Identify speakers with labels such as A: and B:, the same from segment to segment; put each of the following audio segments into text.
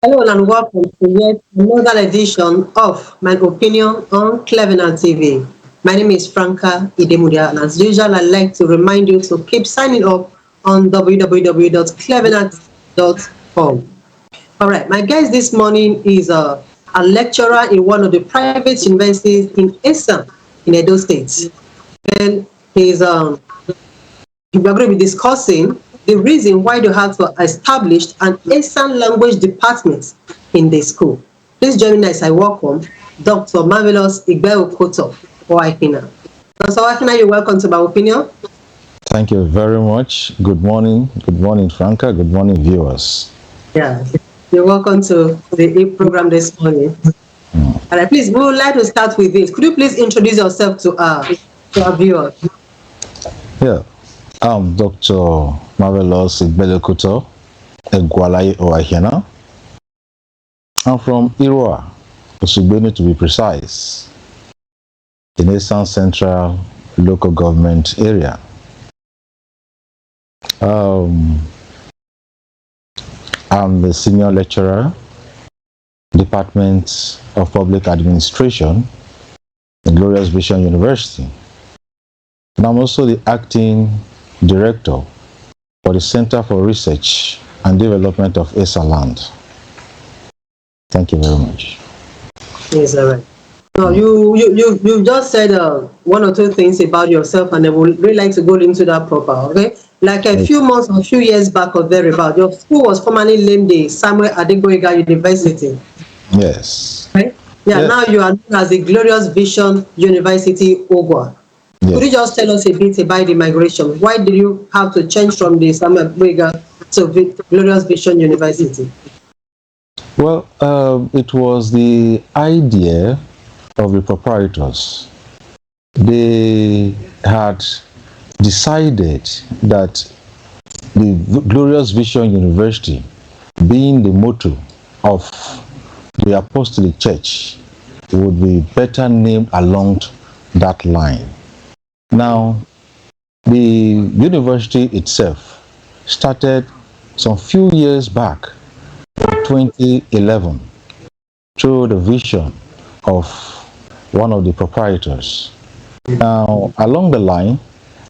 A: Hello and welcome to yet another edition of My Opinion on Cleveland TV. My name is Franca Idemudia, and as usual, I'd like to remind you to keep signing up on www.cleveland.com. All right, my guest this morning is a lecturer in one of the private universities in Esan, in Edo State. And he's we're going to be discussing the reason why they have to establish an Eastern language department in the school. Please join me as I welcome Dr. Marvelous Igbeokoto Owaikina. Dr. Owaikina, you're welcome to My Opinion.
B: Thank you very much. Good morning, Franca. Good morning, viewers.
A: Yeah, you're welcome to the program this morning. All right, please, we would like to start with this. Could you please introduce yourself to our viewers?
B: Yeah, I'm Dr. Marvelous Igbeokoto Owaikina. I'm from Irua, Osugbeni to be precise, in Eastern Central local government area. I'm the senior lecturer, Department of Public Administration in Glorious Vision University. And I'm also the acting director for the Center for Research and Development of ESA Land. Thank you very much.
A: Yes, all right. Now, you just said one or two things about yourself, and I would really like to go into that proper, okay? Like a few months or a few years back or thereabout, your school was formerly named the Samuel Adegboyega University.
B: Yes.
A: Right? Yeah, yes. Now you are known as the Glorious Vision University, Ogwa. Yes. Could you just tell us a bit about the migration? Why did you have to change from the Samuel Adegboyega to Glorious Vision University?
B: Well, it was the idea of the proprietors. They had decided that the Glorious Vision University, being the motto of the Apostolic Church, would be better named along that line. Now, the university itself started some few years back, 2011, through the vision of one of the proprietors. Now, along the line,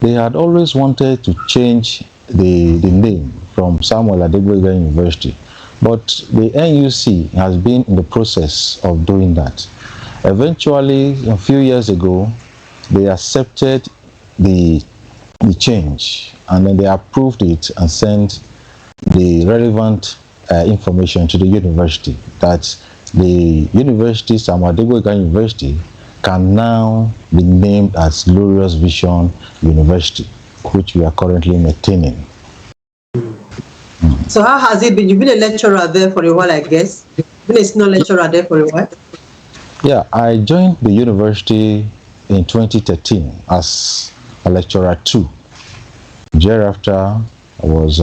B: they had always wanted to change the name from Samuel Adegboyega University, but the NUC has been in the process of doing that. Eventually, a few years ago, they accepted the change, and then they approved it and sent the relevant information to the university that the university, Samuel Adegboyega University, can now be named as Glorious Vision University, which we are currently maintaining.
A: So how has it been? You've been a lecturer there for a while, I guess. You've been a senior lecturer there for a while.
B: Yeah, I joined the university in 2013 as a lecturer 2. Thereafter, I was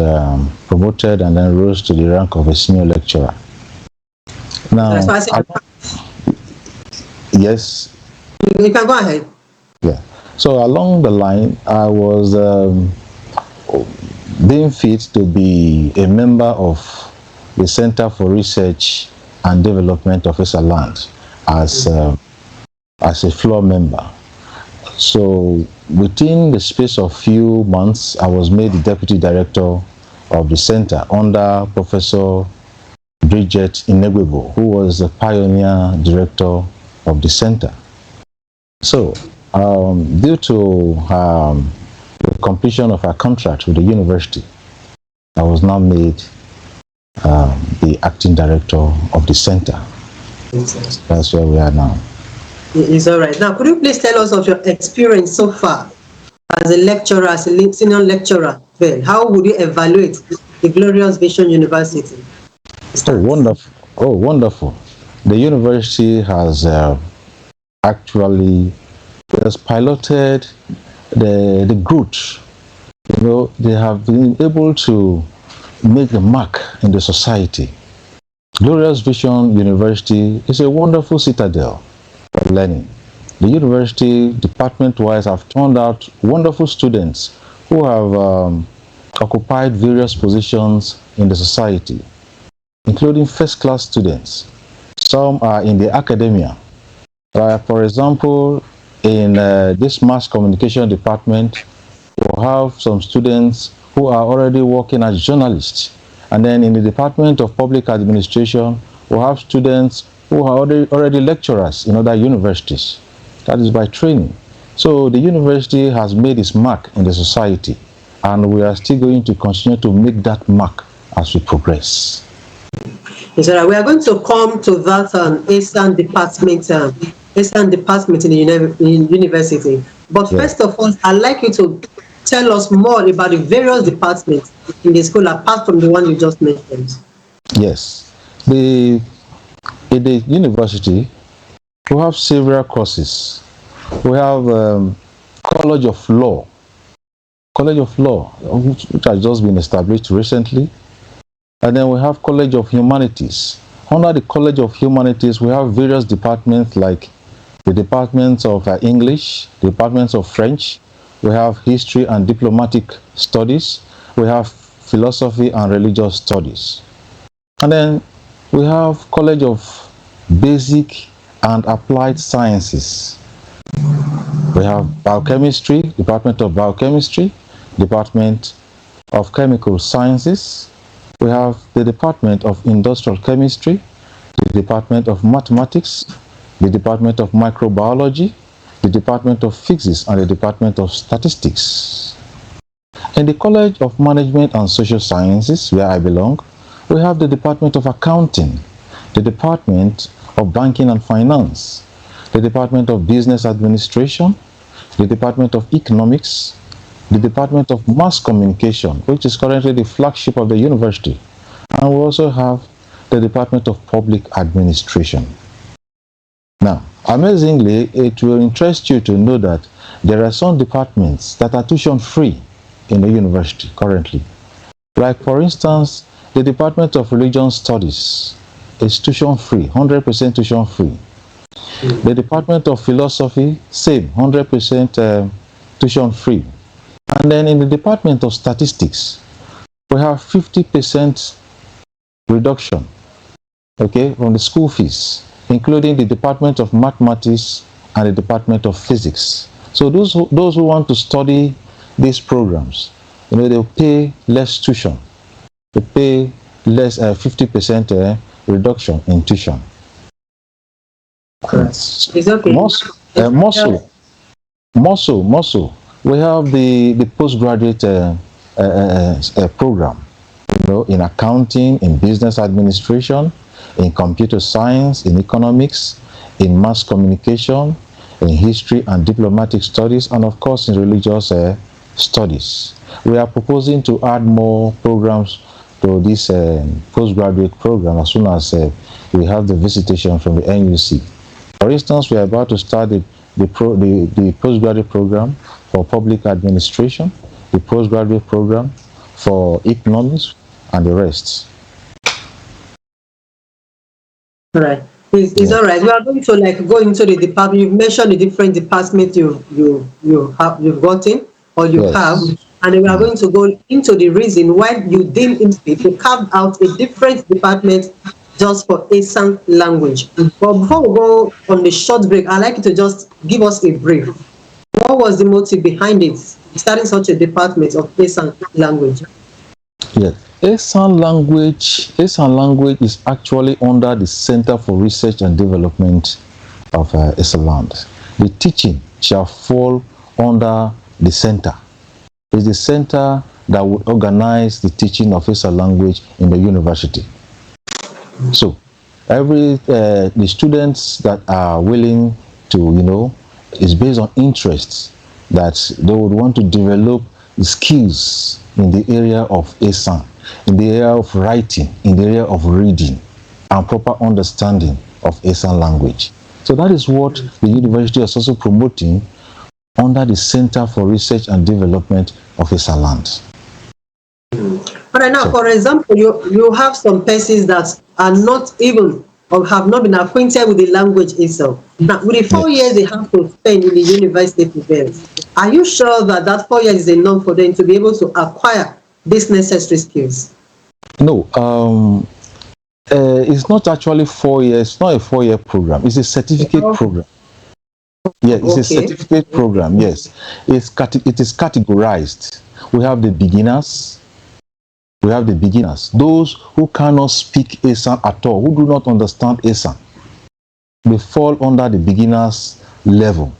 B: promoted and then rose to the rank of a senior lecturer. Now, yes.
A: You can go ahead.
B: Yeah. So along the line, I was being fit to be a member of the Center for Research and Development of ESA Land as a floor member. So within the space of few months, I was made the deputy director of the center under Professor Bridget Inegwebo, who was the pioneer director of the center. So due to the completion of our contract with the university, I was now made the acting director of the center. That's where we are now.
A: It's all right. Now, could you please tell us of your experience so far as a lecturer, as a senior lecturer? Then, how would you evaluate the Glorious Vision University?
B: Oh, wonderful! Oh, wonderful! The university has actually piloted the growth. You know, they have been able to make a mark in the society. Glorious Vision University is a wonderful citadel for learning. The university, department-wise, have turned out wonderful students who have occupied various positions in the society. including first-class students. Some are in the academia. For example, in this mass communication department, we'll have some students who are already working as journalists. And then in the Department of Public Administration, we'll have students who are already lecturers in other universities. That is by training. So the university has made its mark in the society, and we are still going to continue to make that mark as we progress.
A: Yes, sir. We are going to come to that ASAN department in the university. But first of all, I'd like you to tell us more about the various departments in the school apart from the one you just mentioned.
B: Yes. In the university, we have several courses. We have College of Law, which has just been established recently. And then we have College of Humanities. Under the College of Humanities, we have various departments like the departments of English, departments of French, we have History and Diplomatic Studies, we have Philosophy and Religious Studies. And then we have College of Basic and Applied Sciences. We have Biochemistry, Department of Biochemistry, Department of Chemical Sciences. We have the Department of Industrial Chemistry, the Department of Mathematics, the Department of Microbiology, the Department of Physics, and the Department of Statistics. In the College of Management and Social Sciences, where I belong, we have the Department of Accounting, the Department of Banking and Finance, the Department of Business Administration, the Department of Economics, the Department of Mass Communication, which is currently the flagship of the university, and we also have the Department of Public Administration. Now, amazingly, it will interest you to know that there are some departments that are tuition free in the university currently. Like, for instance, the Department of Religion Studies is tuition free, 100% tuition free. The Department of Philosophy, same, 100% tuition free. And then in the Department of Statistics, we have 50% reduction, okay, from the school fees, including the Department of Mathematics and the Department of Physics. So those who want to study these programs, they'll pay less tuition. They pay less, 50% reduction in tuition.
A: It's okay.
B: More so, we have the postgraduate program, in accounting, in business administration, in computer science, in economics, in mass communication, in history and diplomatic studies, and of course in religious studies. We are proposing to add more programs to this postgraduate program as soon as we have the visitation from the NUC. For instance, we are about to start the postgraduate program for public administration, the postgraduate program for economics, and the rest.
A: All right. It's all right. We are going to go into the department. You've mentioned the different departments you've gotten or you have, and we are going to go into the reason why you deem it to carve out a different department just for ASAN language. But before we go on the short break, I'd like you to just give us a brief. What was the motive behind it, starting such a department of ASAN language?
B: Yes. ASAN language is actually under the Center for Research and Development of ASALand. The teaching shall fall under the center. It's the center that would organize the teaching of ASAN language in the university. So, the students that are willing to, is based on interests that they would want to develop the skills in the area of ASAN, in the area of writing, in the area of reading, and proper understanding of ASAN language. So that is what the university is also promoting under the Center for Research and Development of ASALand.
A: All right, now, for example, you have some persons that are not even or have not been acquainted with the language itself. Now, with the 4 years they have to spend in the university preparing, are you sure that 4 years is enough for them to be able to acquire these necessary skills?
B: No. It's not actually 4 years. It's not a 4-year program. It's a certificate program. Yeah, it's a
A: Okay.
B: certificate program. Yes, it is categorized. We have the beginners. We have the beginners. Those who cannot speak ASAN at all, who do not understand ASAN, they fall under the beginners level.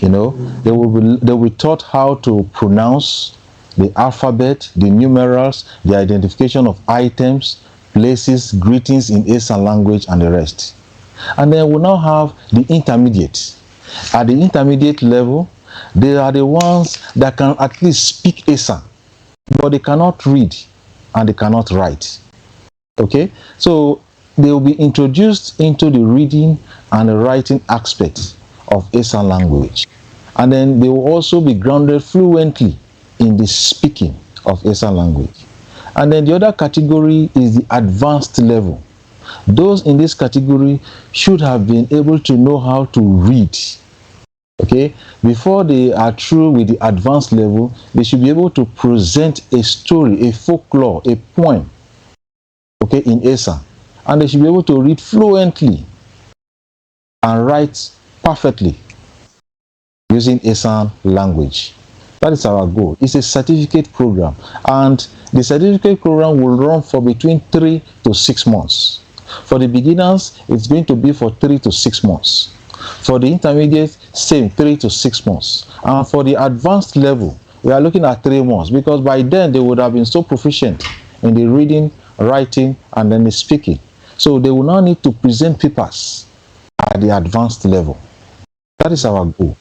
B: You know, they will be taught how to pronounce the alphabet, the numerals, the identification of items, places, greetings in ASAN language, and the rest. And then we now have the intermediate. At the intermediate level, they are the ones that can at least speak ASAN, but they cannot read and they cannot write. Okay, so they will be introduced into the reading and the writing aspects of ASAN language, and then they will also be grounded fluently in the speaking of ASAN language. And then the other category is the advanced level. Those in this category should have been able to know how to read. Okay, before they are through with the advanced level, they should be able to present a story, a folklore, a poem, okay, in ASAN, and they should be able to read fluently and write perfectly using ASAN language. That is our goal. It's a certificate program, and the certificate program will run for between 3 to 6 months. For the beginners, it's going to be for 3 to 6 months. For the intermediate, same 3 to 6 months. And for the advanced level, we are looking at 3 months, because by then they would have been so proficient in the reading, writing, and then the speaking. So they will now need to present papers at the advanced level. That is our goal.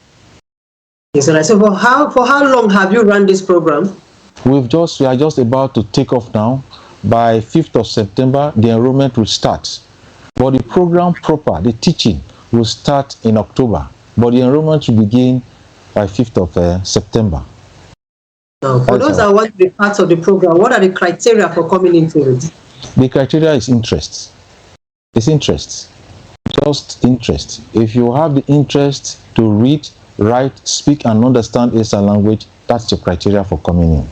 A: Yes, all right. So for how long have you run this program?
B: We are just about to take off now. By 5th of September, the enrollment will start. But the program proper, the teaching, will start in October. But the enrollment will begin by 5th of September.
A: Now, for those that want to be part of the program, what are the criteria for coming into it?
B: The criteria is interest. It's interest. Just interest. If you have the interest to read, write, speak, and understand ASAN language, that's the criteria for coming in.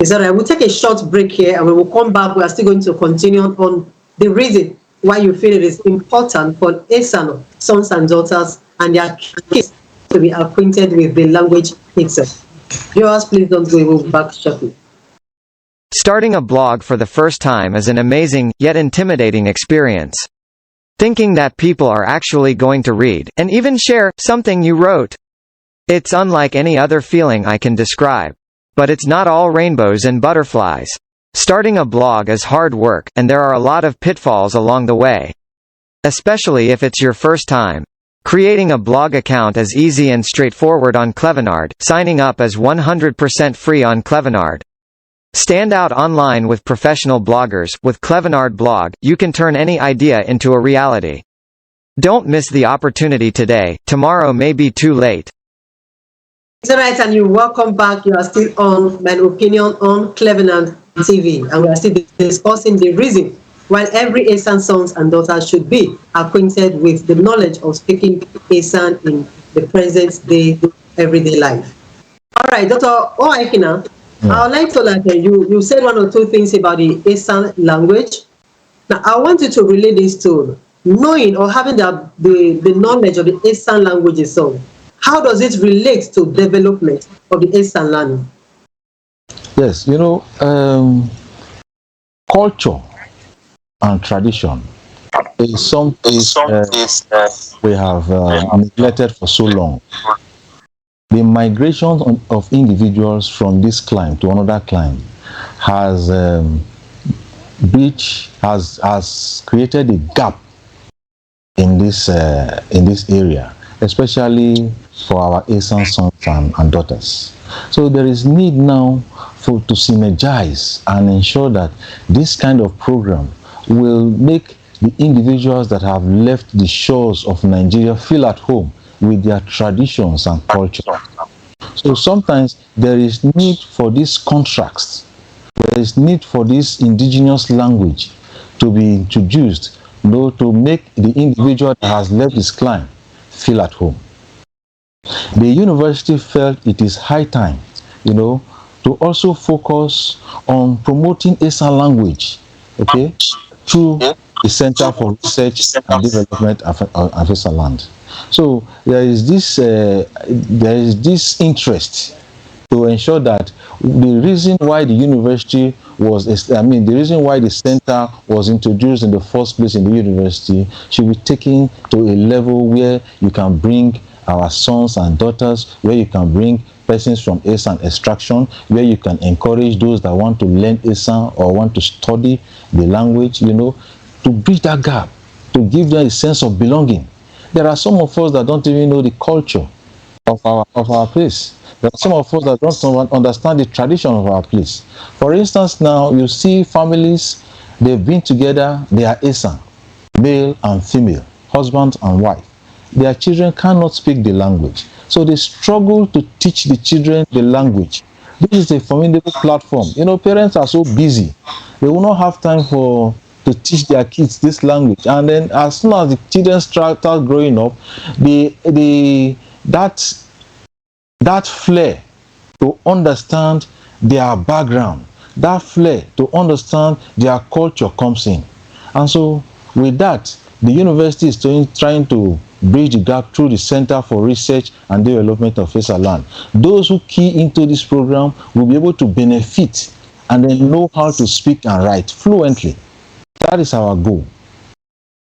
A: Is that right? We'll take a short break here and we will come back. We are still going to continue on the reason why you feel it is important for ASAN sons and daughters and their kids to be acquainted with the language itself. Viewers, please don't go. We'll be back shortly.
C: Starting a blog for the first time is an amazing, yet intimidating experience. Thinking that people are actually going to read, and even share, something you wrote. It's unlike any other feeling I can describe. But it's not all rainbows and butterflies. Starting a blog is hard work, and there are a lot of pitfalls along the way. Especially if it's your first time. Creating a blog account is easy and straightforward on Clevenard. Signing up is 100% free on Clevenard. Stand out online with professional bloggers. With Clevenard Blog, you can turn any idea into a reality. Don't miss the opportunity today. Tomorrow may be too late.
A: It's all right, and you're welcome back. You are still on My Opinion on Clevenard TV, and we are still discussing the reason why every ASAN sons and daughters should be acquainted with the knowledge of speaking ASAN in the present day, everyday life. All right, Dr. Oaikina, I would like to you said one or two things about the ASAN language. Now, I want you to relate this to knowing or having the knowledge of the ASAN language itself. How does it relate to development of the ASAN learning?
B: Yes, culture and tradition is something we have neglected for so long. The migration of individuals from this clime to another clime has created a gap in this area, especially for our ASAN sons and daughters. So there is need now to synergize and ensure that this kind of program will make the individuals that have left the shores of Nigeria feel at home with their traditions and culture. So sometimes there is need for these contracts, there is need for this indigenous language to be introduced, to make the individual that has left this clime feel at home. The university felt it is high time, to also focus on promoting Esan language, okay, through the Center for Research and Development of Esan Land. So there is this interest to ensure that the reason why the university was, I mean, the reason why the center was introduced in the first place in the university should be taken to a level where you can bring our sons and daughters, where you can bring persons from Esan extraction, where you can encourage those that want to learn Esan or want to study the language, you know, to bridge that gap, to give them a sense of belonging. There are some of us that don't even know the culture of our place. There are some of us that don't understand the tradition of our place. For instance, now you see families, they've been together, they are Esan, male and female, husband and wife. Their children cannot speak the language. So they struggle to teach the children the language. This is a formidable platform. You know, parents are so busy. They will not have time to teach their kids this language. And then as soon as the children start growing up, that flair to understand their background, that flair to understand their culture comes in. And so with that, the university is trying to bridge the gap through the Center for Research and Development of Esan Land. Those who key into this program will be able to benefit and then know how to speak and write fluently. That is our goal.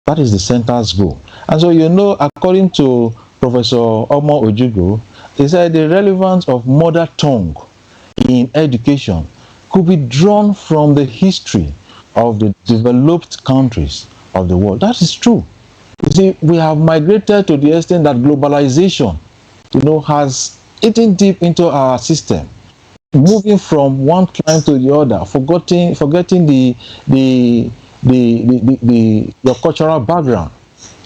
B: That is the center's goal. And so, you know, according to Professor Ogwa Ojugo, he said the relevance of mother tongue in education could be drawn from the history of the developed countries of the world. That is true. You see, we have migrated to the extent that globalization, you know, has eaten deep into our system, moving from one clime to the other, forgetting your cultural background.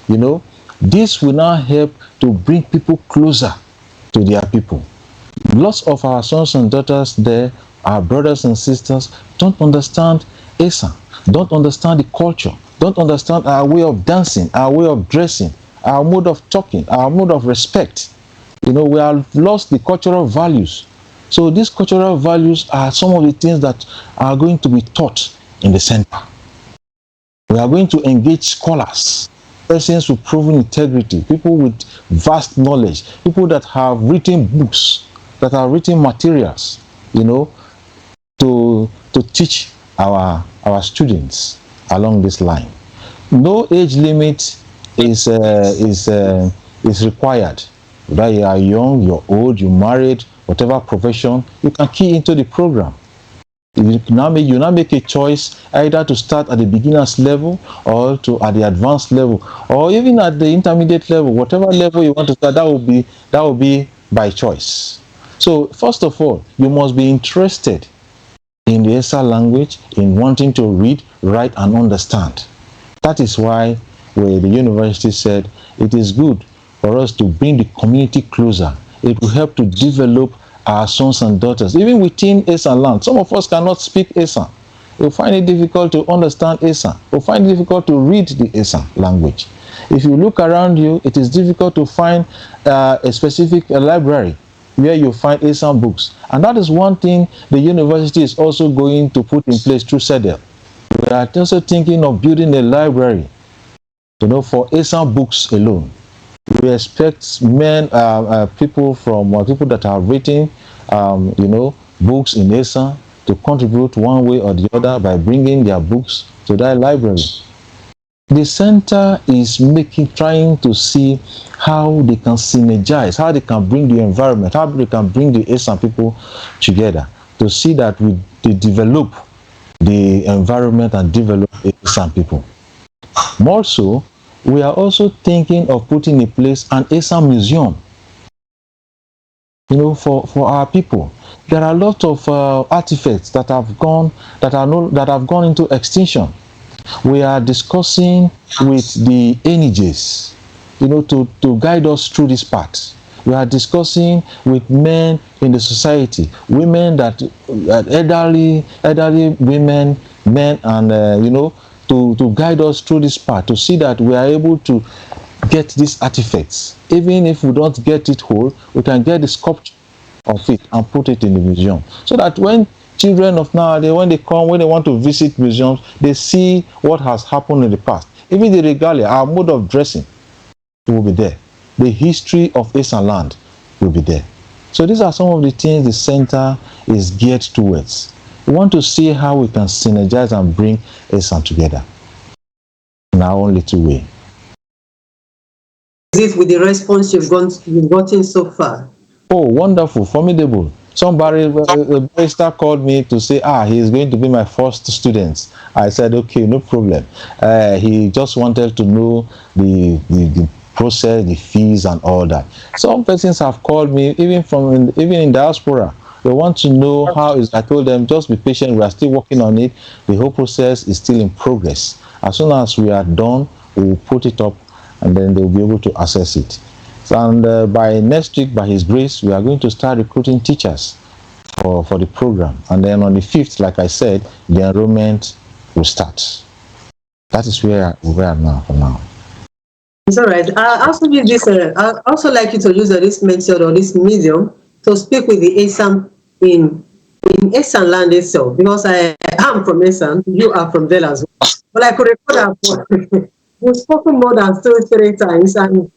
B: You know, this will now help to bring people closer to their people. Lots of our sons and daughters there, our brothers and sisters, don't understand Esan, don't understand the culture, don't understand our way of dancing, our way of dressing, our mode of talking, our mode of respect. You know, we have lost the cultural values. So these cultural values are some of the things that are going to be taught in the center. We are going to engage scholars, persons with proven integrity, people with vast knowledge, people that have written books, that have written materials, you know, to teach our students along this line. No age limit is required. Whether you are young, you're old, you're married, whatever profession, you can key into the program. You now make a choice either to start at the beginners level or at the advanced level, or even at the intermediate level. Whatever level you want to start, that will be by choice. So first of all, you must be interested in the Esan language, in wanting to read, write, and understand. That is why the university said it is good for us to bring the community closer. It will help to develop our sons and daughters, even within Esan land. Some of us cannot speak Esan. We'll find it difficult to understand Esan. We'll find it difficult to read the Esan language. If you look around you, it is difficult to find a specific library where you find Esan books. And that is one thing the university is also going to put in place through CEDEL. We are also thinking of building a library, you know, for Esan books alone. We expect people that have written, you know, books in Esan to contribute one way or the other by bringing their books to that library. The center is trying to see how they can synergize, how they can bring the environment, how they can bring the Esan people together to see that they develop the environment and develop Esan people. More so, we are also thinking of putting in place an Esan museum, you know, for our people. There are a lot of artifacts that have gone into extinction. We are discussing with the NEJs, you know, to guide us through this path. We are discussing with men in the society, women elderly women, men, and you know, to guide us through this path, to see that we are able to get these artifacts. Even if we don't get it whole, we can get the sculpture, of it and put it in the museum, so that when children of nowadays, when they come, when they want to visit museums, they see what has happened in the past. Even the regalia, our mode of dressing, it will be there. The history of Esan land will be there. So these are some of the things the center is geared towards. We want to see how we can synergize and bring Esan together in our own little way.
A: Is it with the response you've gotten so far?
B: Oh, wonderful, formidable. Somebody, a barrister called me to say, he is going to be my first student. I said, okay, no problem. He just wanted to know the process, the fees and all that. Some persons have called me, even in diaspora. They want to know how is. I told them, just be patient. We are still working on it. The whole process is still in progress. As soon as we are done, we will put it up, and then they will be able to access it. And by next week, by His grace, we are going to start recruiting teachers for the program. And then on the 5th, like I said, the enrollment will start. That is where we are now for now.
A: It's all right. I also use this. I also like you to use this method or this medium to speak with the Esan in Esan land itself, because I am from Esan, you are from there as well. But I could record that we've spoken more than 3 times, and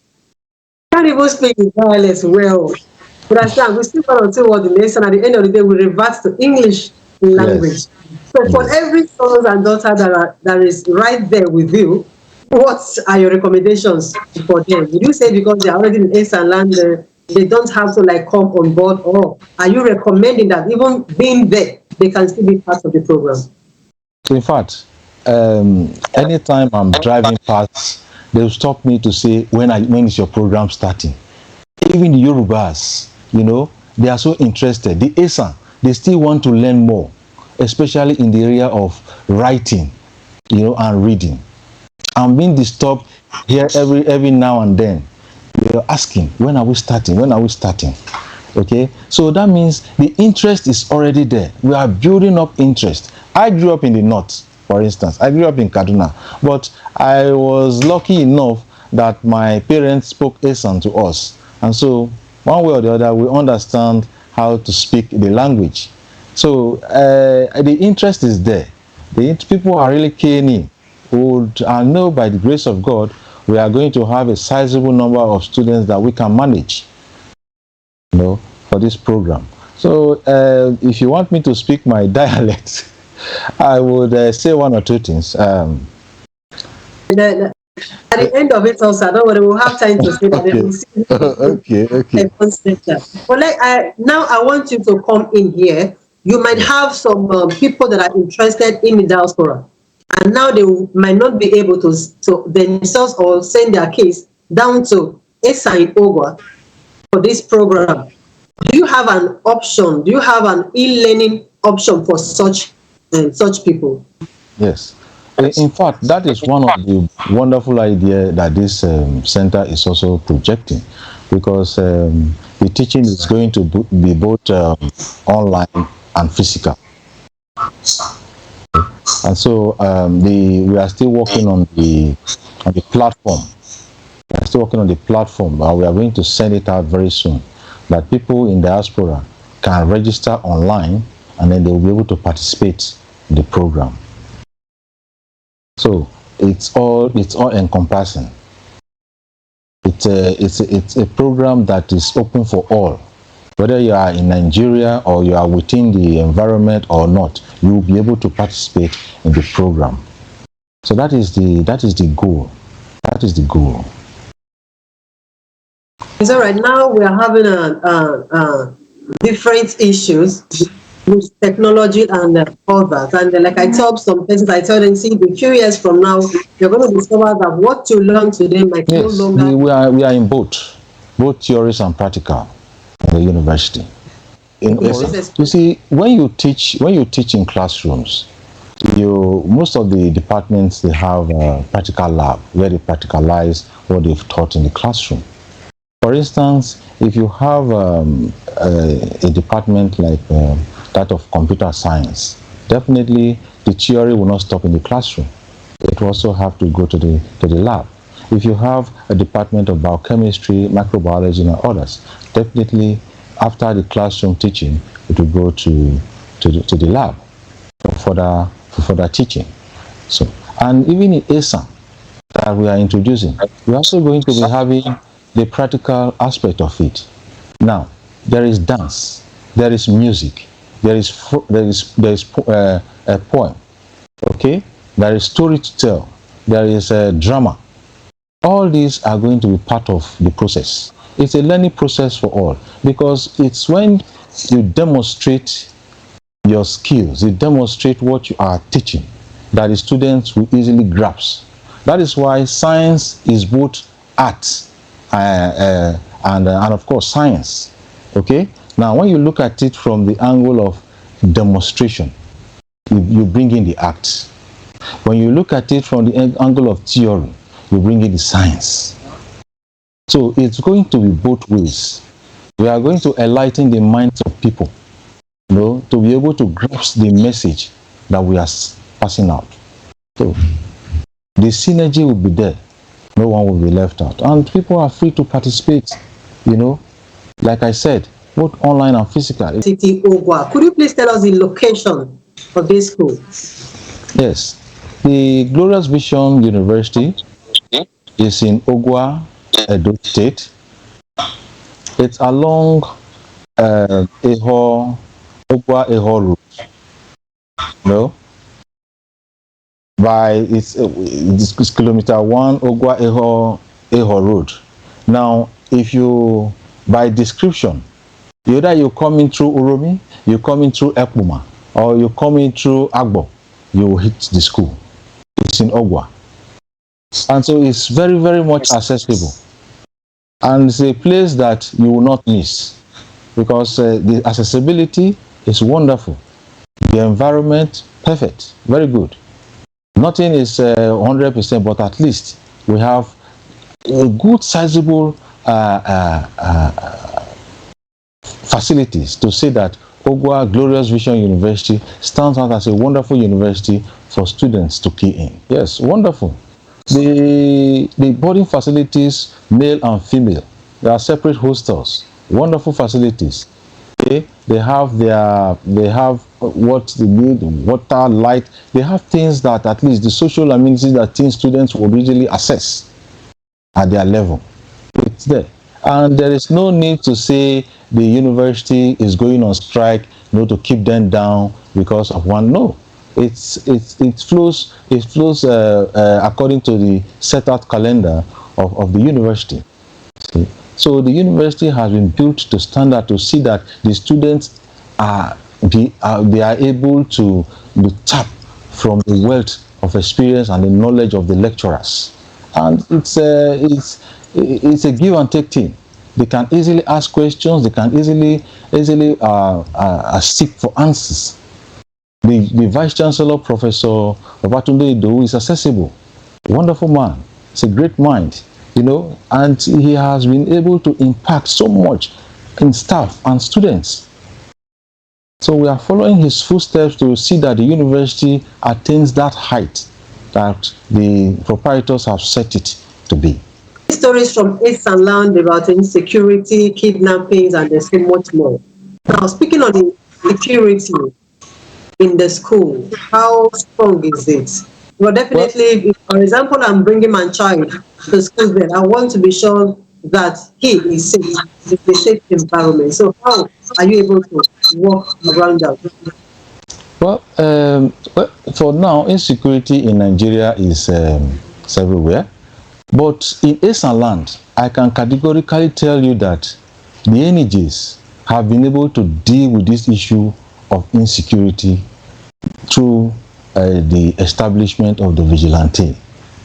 A: can't even speak the dialects well. But I said, we still want to say what the nation, at the end of the day, we revert to English language. Yes. So for every son and daughter that is right there with you, what are your recommendations for them? Would you say because they're already in Esan land, they don't have to like come on board, or are you recommending that even being there, they can still be part of the program?
B: So in fact, anytime I'm driving past, they'll stop me to say, when is your program starting? Even the Yorubas, they are so interested. The Esan, they still want to learn more, especially in the area of writing, and reading. I'm being disturbed here every now and then. They're asking, when are we starting? When are we starting? Okay, so that means the interest is already there. We are building up interest. I grew up in the north, for instance. I grew up in Kaduna, but I was lucky enough that my parents spoke Esan to us. And so, one way or the other, we understand how to speak the language. So, the interest is there. The people are really keen in. I know by the grace of God, we are going to have a sizable number of students that we can manage, for this program. So, if you want me to speak my dialect, I would say one or two things. At
A: the end of it also, I don't worry, we'll have time to say that.
B: Okay.
A: But now I want you to come in here. You might have some people that are interested in the diaspora, and now they might not be able to themselves or send their case down to Esan in Ogwa for this program. Do you have an option? Do you have an e-learning option for such people?
B: Yes. In fact, that is one of the wonderful ideas that this center is also projecting, because the teaching is going to be both online and physical. And so we are still working on the platform. We are still working on the platform, but we are going to send it out very soon, that people in diaspora can register online, and then they will be able to participate in the program. So it's all encompassing. It's a program that is open for all. Whether you are in Nigeria or you are within the environment or not, you will be able to participate in the program. So that is the goal. That is the goal.
A: So right now we are having different issues with technology and all that. And like I tell some persons, I tell them, see, a few years from now, you're going to discover that what you learn today might no longer.
B: We are in both theories and practical in the university. You see, when you teach in classrooms, most of the departments, they have a practical lab where they practicalize what they've taught in the classroom. For instance, if you have a department like that of computer science, definitely the theory will not stop in the classroom. It will also have to go to the lab. If you have a department of biochemistry, microbiology, and others, definitely after the classroom teaching, it will go to the lab for further teaching. So, and even in ASAM that we are introducing, we're also going to be having the practical aspect of it. Now, there is dance, there is music, there is a poem, okay? There is story to tell, there is a drama. All these are going to be part of the process. It's a learning process for all, because it's when you demonstrate your skills, you demonstrate what you are teaching, that the students will easily grasp. That is why science is both art and of course science. Okay. Now, when you look at it from the angle of demonstration, you bring in the act. When you look at it from the angle of theory, you bring in the science. So it's going to be both ways. We are going to enlighten the minds of people, to be able to grasp the message that we are passing out. So the synergy will be there. No one will be left out. And people are free to participate, like I said, both online and physical.
A: City Ogwa. Could you please tell us the location of this school?
B: Yes. The Glorious Vision University is in Ogwa, Edo State. It's along Ogwa Road. It's kilometer 1 Ogwa Eho Road. Now, if you, by description, either you come in through Uromi, you come in through Ekpuma, or you come in through Agbo, you will hit the school. It's in Ogwa. And so it's very, very much accessible. And it's a place that you will not miss, because the accessibility is wonderful. The environment, perfect, very good. Nothing is 100%, but at least we have a good sizable facilities to say that Ogwa Glorious Vision University stands out as a wonderful university for students to key in. Yes, wonderful. The boarding facilities, male and female, there are separate hostels, wonderful facilities. Okay? They have what they need, water, light. They have things that at least the social amenities that teen students will easily access at their level. It's there. And there is no need to say the university is going on strike, to keep them down because of one. No. It flows according to the set out calendar of the university. See? So the university has been built to standard to see that the students they are able to tap from the wealth of experience and the knowledge of the lecturers, and it's a give and take thing. They can easily ask questions. They can easily seek for answers. The Vice Chancellor, Professor Babatunde Idowu, is accessible. Wonderful man. He's a great mind, and he has been able to impact so much in staff and students. So we are following his footsteps to see that the university attains that height that the proprietors have set it to be.
A: Stories from East and Land about insecurity, kidnappings, and there's so much more. Now, speaking of the security in the school, how strong is it? Well, definitely, if, for example, I'm bringing my child to school, then I want to be sure that he is safe, in a safe environment. So how are you able to work around that?
B: Well, for now, insecurity in Nigeria is everywhere. But in Eastern Land, I can categorically tell you that the NEJs have been able to deal with this issue of insecurity through the establishment of the vigilante.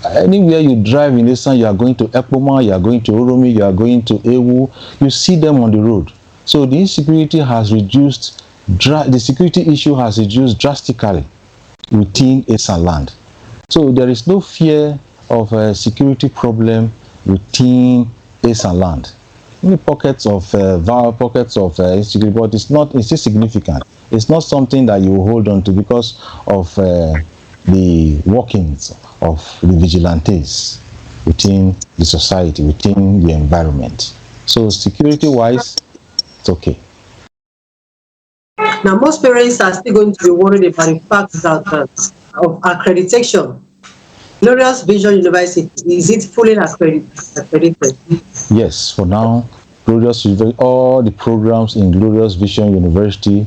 B: Anywhere you drive in Eastern, you are going to Ekpoma, you are going to Oromi, you are going to Ewu, you see them on the road. So the insecurity has reduced, the security issue has reduced drastically within Eastern Land. So there is no fear of a security problem within Eastern Land. Many pockets of insecurity, but it's insignificant. It's not something that you hold on to because of the workings of the vigilantes within the society, within the environment. So security-wise, it's okay.
A: Now, most parents are still going to be worried about the fact that of accreditation. Glorious Vision University, is it fully accredited?
B: Yes, for now, all the programs in Glorious Vision University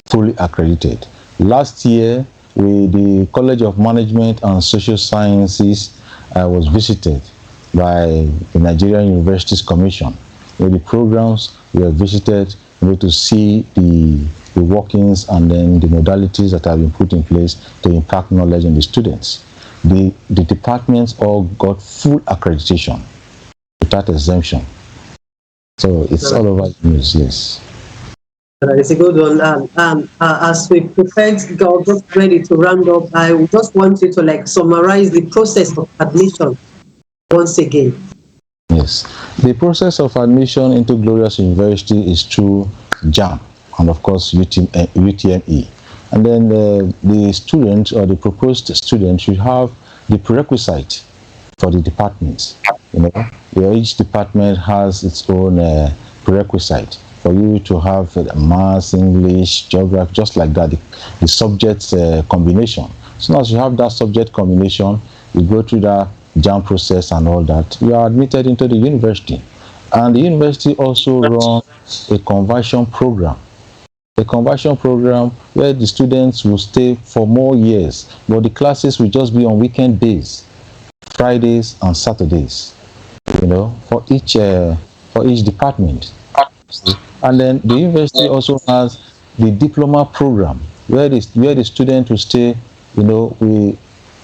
B: fully accredited. Last year, the College of Management and Social Sciences was visited by the Nigerian Universities Commission. The programs were visited to see the workings and then the modalities that have been put in place to impact knowledge on the students. The departments all got full accreditation without exemption. So it's all over the news, yes.
A: It's a good one. As we prepare to get ready to round up, I would just want you to like summarize the process of admission once again.
B: Yes. The process of admission into Glorious University is through JAM and of course UTME. And then the student or the proposed student should have the prerequisite for the departments. Each department has its own prerequisite for you to have maths, English, geography, just like that, the subject combination. As soon as you have that subject combination, you go through that JAM process and all that, you are admitted into the university. And the university also runs a conversion program. A conversion program where the students will stay for more years, but the classes will just be on weekend days, Fridays and Saturdays, for each department. And then the university also has the diploma program where the student will stay, we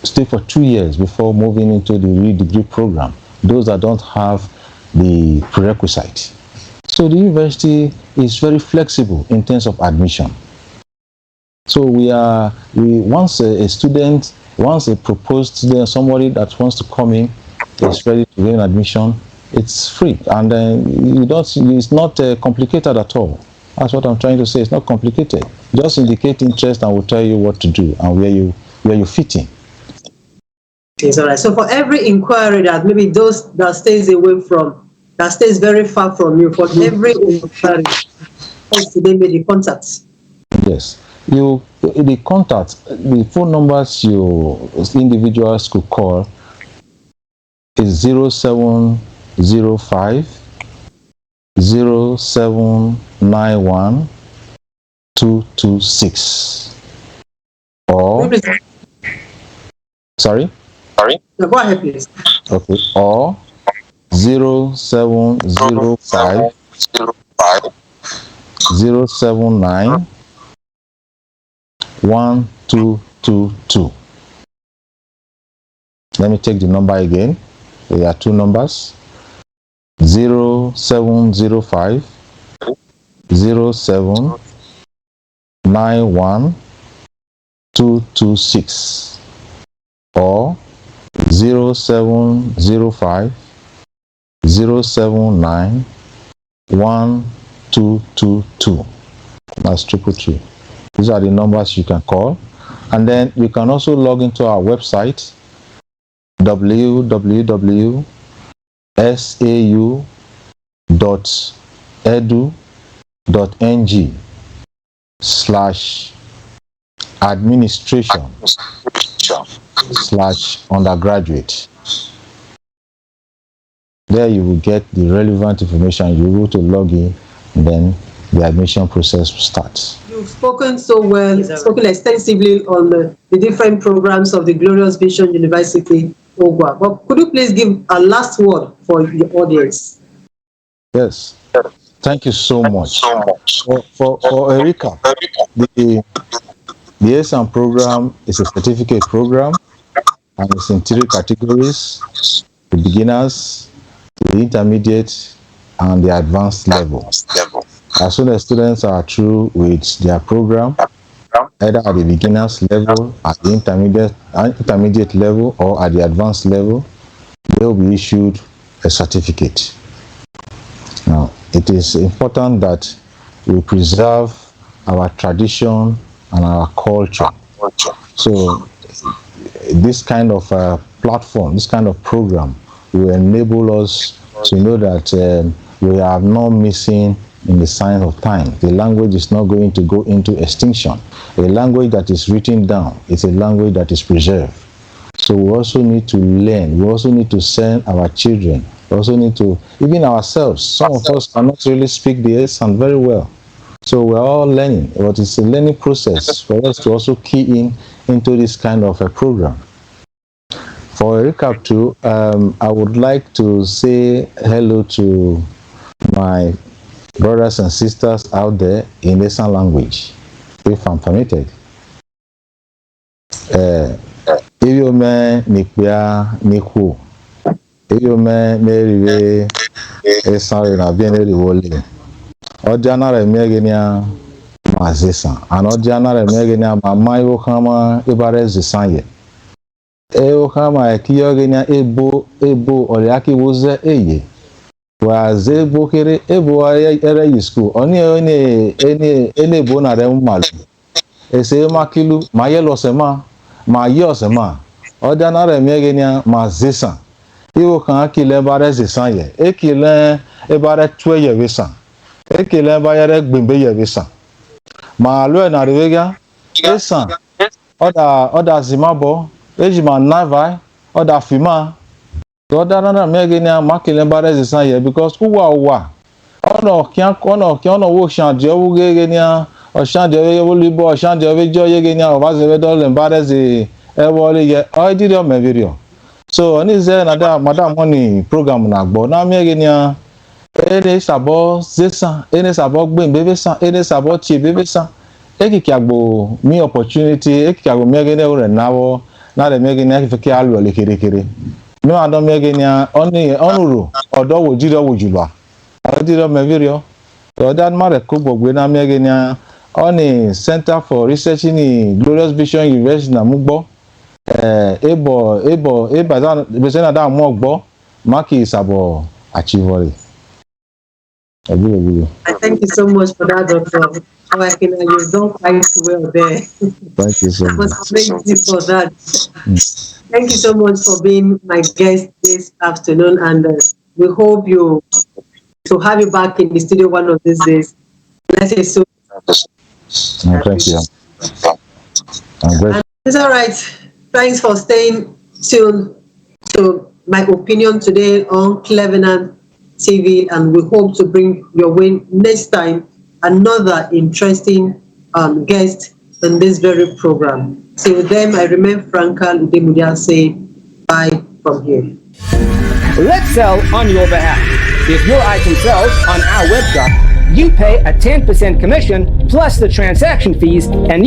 B: stay for 2 years before moving into the real degree program, those that don't have the prerequisite. So the university is very flexible in terms of admission. So once a proposed student, somebody that wants to come in, is ready to gain admission, it's free, and it's not complicated at all. That's what I'm trying to say. It's not complicated. Just indicate interest and we'll tell you what to do and where you fit in.
A: It's all right. So for every inquiry that maybe those that stays very far from you, for every inquiry, they make the contacts.
B: Yes. The phone numbers individuals could call is 0705 0791 226 or sorry?
A: No, go ahead, please.
B: Okay, or 0705 079 1222. Let me take the number again. There are two numbers: 0705 0791 226 or 0705 079 1222. That's 333. These are the numbers you can call. And then you can also log into our website www.sau.edu.ng/administration/undergraduate. There you will get the relevant information. You will to log in, and then the admission process will start.
A: You've spoken so well, spoken extensively on the different programs of the Glorious Vision University, Ogwa. But could you please give a last word for the audience?
B: Yes. Thank you so much. For Erika, the ASAM program is a certificate program, and it's in 3 categories: the beginners, the intermediate, and the advanced level. As soon as students are through with their program, either at the beginners level, at the intermediate level, or at the advanced level, they will be issued a certificate. Now, it is important that we preserve our tradition and our culture. So this kind of platform, this kind of program will enable us to know that we are not missing in the sign of time. The language is not going to go into extinction. A language that is written down is a language that is preserved. So we also need to learn. We also need to send our children. We also need to, even ourselves, some of us cannot really speak the Esan very well. So we're all learning, but it's a learning process for us to also key into this kind of a program. For a recap too, I would like to say hello to my brothers and sisters out there in Esan language, if I'm permitted. Iyome nikpia niku. Iyome neriwe Esan na bien eriwole. Odiana remegenia mazisa. An odiana remegenia mama yo kama ibare zisanye. Kama ekiyogenia ebo oriaki woze eye. Waze bokere ebo ere yisku. Oni ene bo na remu malu. Ese makilu mayelo sema mayo sema. Odiana remegenia mazisa. Iwo kan kile bare zisanye. Ekile ebare tweye wisa. Ekele bayere gbembe yebisa. Ma lo na revega esan oda zimabo ejima navai oda fima oda na mege ni makele bare zesan ye because uwa ono wo shan je wo gege ni o shan je wo libo o shan je wo jo yege ni o ba ze do le bare ze e wole ye o di do me video so oni ze na da madam money program na gbo na mege ni ene sabo zesa ene sabo gbembe san ene sabo chiebebe san ekikagbo mi opportunity ekikagbo megene ore nawo na le megene akifeke alu ole kerekere mi ma don megene oni onuru odo wojiro wojulwa odiro mevirio so that mare ko gbogbe na megene oni Center for Research in Glorious Vision University na mugbo eba za bezena da mo gbo maki sabo achievori.
A: I thank you so much for that, Dr. You've done quite well there.
B: Thank you so much.
A: Thank you for that. Thank you so much for being my guest this afternoon, and we hope to have you back in the studio one of these days. Let's say so.
B: Thank you. I'm grateful.
A: It's all right. Thanks for staying tuned to my opinion today on Cleveland TV, and we hope to bring your way next time another interesting guest in this very program. Till then, I remain Franca Ludemudia saying bye from here.
D: Let's sell on your behalf. If your item sells on our webshop, you pay a 10% commission plus the transaction fees, and